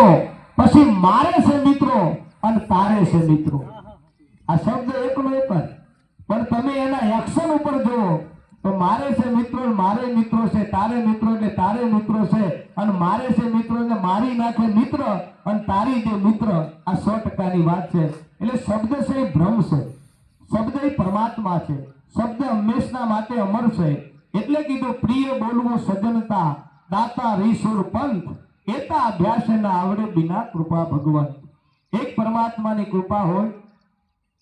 મિત્રો, પછી મારે છે મિત્રો અને તારે છે મિત્રો. આ શબ્દ એકનો એક જ, પણ તમે એના એક્શન ઉપર જુઓ તો મારે છે મિત્રો, મારે મિત્રો છે, તારે મિત્રો એટલે તારે મિત્રો છે, અને મારે છે મિત્રો એટલે મારી નાખે મિત્ર અને તારી જે મિત્ર. આ 100% વાત છે. એટલે શબ્દ છે એ બ્રહ્મ છે, શબ્દ એ પરમાત્મા છે, શબ્દ હંમેશના માટે અમર છે. એટલે કીધું પ્રિય બોલવું સજ્જનતા, દાતા રીસુર પંથ, એતા અભ્યાસ ના આવડે બિના કૃપા ભગવંત. એક પરમાત્માની કૃપા હોય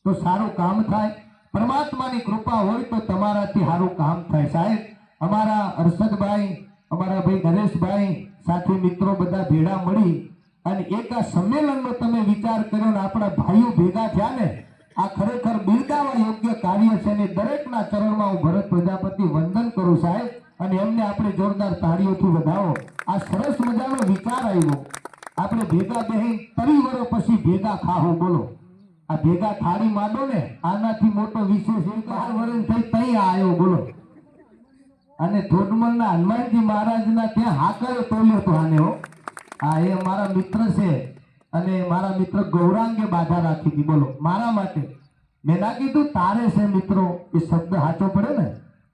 તો સારું કામ થાય, પરમાત્માની કૃપા હોય તો તમારાથી સારું કામ થાય. સાહેબ, અમારા હર્ષદભાઈ, અમારા ભાઈ નરેશભાઈ, સાથી મિત્રો બધા ભેળા મળી અને એક આ સંમેલનનો તમે વિચાર કર્યો ને આપણા ભાઈઓ ભેગા થયા ને, આ ખરેખર બિરદાવા યોગ્ય કાર્ય છે. ને દરેકના ચરણમાં હું ભરત પ્રજાપતિ વંદન કરું સાહેબ, અને એમને આપણે જોરદાર તાળીઓથી વધાવો. આ સરસ મજાનો વિચાર આવ્યો, આપણે ભેગા બેહી 30 વર્ષ પછી ભેગા ખાવું. બોલો, આ ભેગા થાળી માંડો ને, આનાથી મોટો વિશેષ 11 વર્ષ થઈ તઈ આવ્યો. બોલો, અને ધોડમલના હનુમાનજી મહારાજના ત્યાં હાકરે તોલ્યો તો આને. હો, આ એ મારા મિત્ર છે અને મારા મિત્ર ગૌરાંગે બાધા રાખી હતી. બોલો, મારા માટે મેં ના કીધું તારે છે મિત્રો, એ શબ્દ સાચો પડે ને.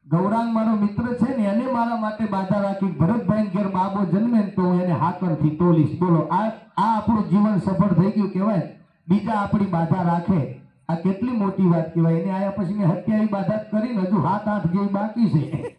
ગૌરાંગ મારો મિત્ર છે ને, એને મારા માટે બાધા રાખી. ભરતભાઈ ઘેર બાબો જન્મે તો હું એને હાકરથી તોલીશ. બોલો, આ આપણું જીવન સફળ થઈ ગયું કહેવાય. બીજા આપણી બાધા રાખે, આ કેટલી મોટી વાત કહેવાય. એને આયા પછી મેં 27 બાધા કરીને હજુ 7-8 જેવી બાકી છે.